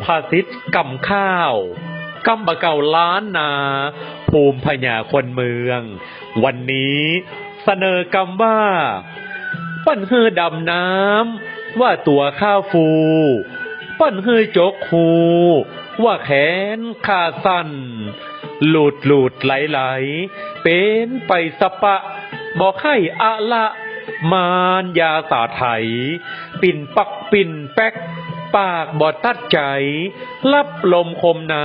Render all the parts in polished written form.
ภาษิตกำข้าวกำบะเก่าล้านนาภูมิพญาคนเมืองวันนี้เสนอกำว่าปั้นฮือดำน้ำว่าตัวข้าวฟูปั้นฮือจกหูว่าแขนขาสั้นหลุดไหลเป็นไปสปะบอกให้อะละมารยาสาไถปิ่นปักปิ่นแป๊กปากบอดตัดใจรับลมคมใน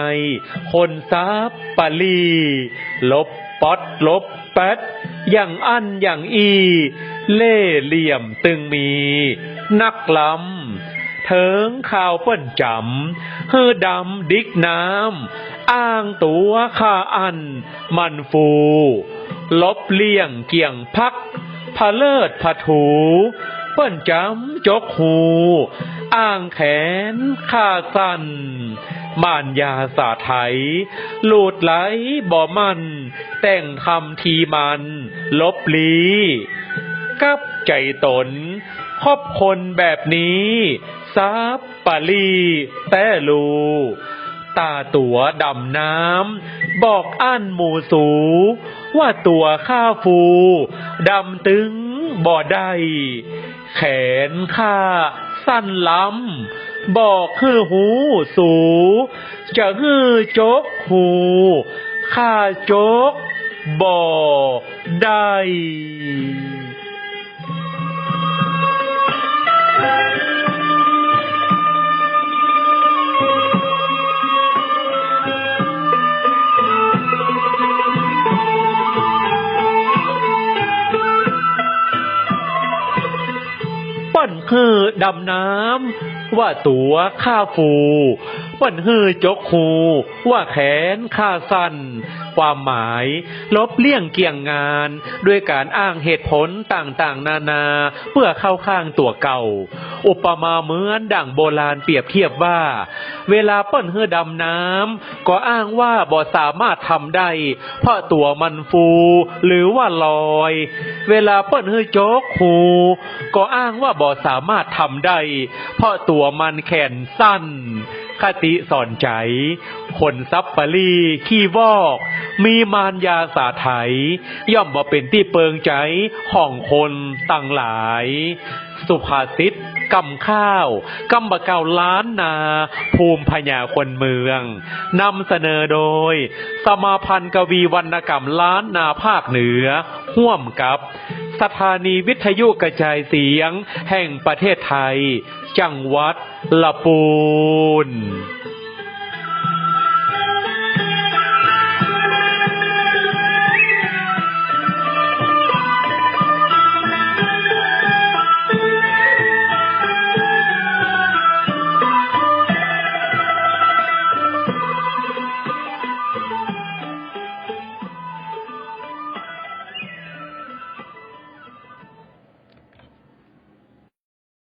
คนซับปะลีลบป๊อดลบแป๊ดอย่างอันอย่างอีเล่เหลี่ยมตึงมีนักล้ำเถิงข่าวเปิ้นจำเฮือดำดิกน้ำอ้างตัวข้าอันมันฟูลบเลี่ยงเกี่ยงพักพะเลิดพะถูเปิ้นจำจกหูอ้างแขนข้าสั้นมารยาสาไถหลุดไหลบ่มันแต่งคำทีมันลบลีกับใจตนคบคนแบบนี้ซับปะลีแต่ลูตาตัวดำน้ำบอกอั้นหมู่สูว่าตัวข้าฟูดำตึงบ่ได้แขนข้าสั้นล้ำบอกคือหูสูจะฮือจกหูข้าจกบ่ได้ปั้นฮือดำน้ำว่าตัวข้าฟูปั้นฮือจกหูว่าแขนข้าสั้นความหมายลบเลี่ยงเกี่ยงงานด้วยการอ้างเหตุผลต่างๆนานาเพื่อเข้าข้างตัวเก่าอุปมาเหมือนดั่งโบราณเปรียบเทียบว่าเวลาปั้นฮือดำน้ำก็อ้างว่าบ่สามารถทำได้เพราะตัวมันฟูหรือว่าลอยเวลาปั้นฮือจกหูก็อ้างว่าบ่สามารถทำได้เพราะตัวมันแขนสั้นคติสอนใจคนซับปะลีขี้วอกมีมารยาสาไถย่อมบ่เป็นที่เปิงใจของคนต่างหลายสุภาษิตกำข้าวกำบะเก่าล้านนาภูมิพญาคนเมืองนำเสนอโดยสมาพันธ์กวีวรรณกรรมล้านนาภาคเหนือร่วมกับสถานีวิทยุกระจายเสียงแห่งประเทศไทยจังหวัดลำพูน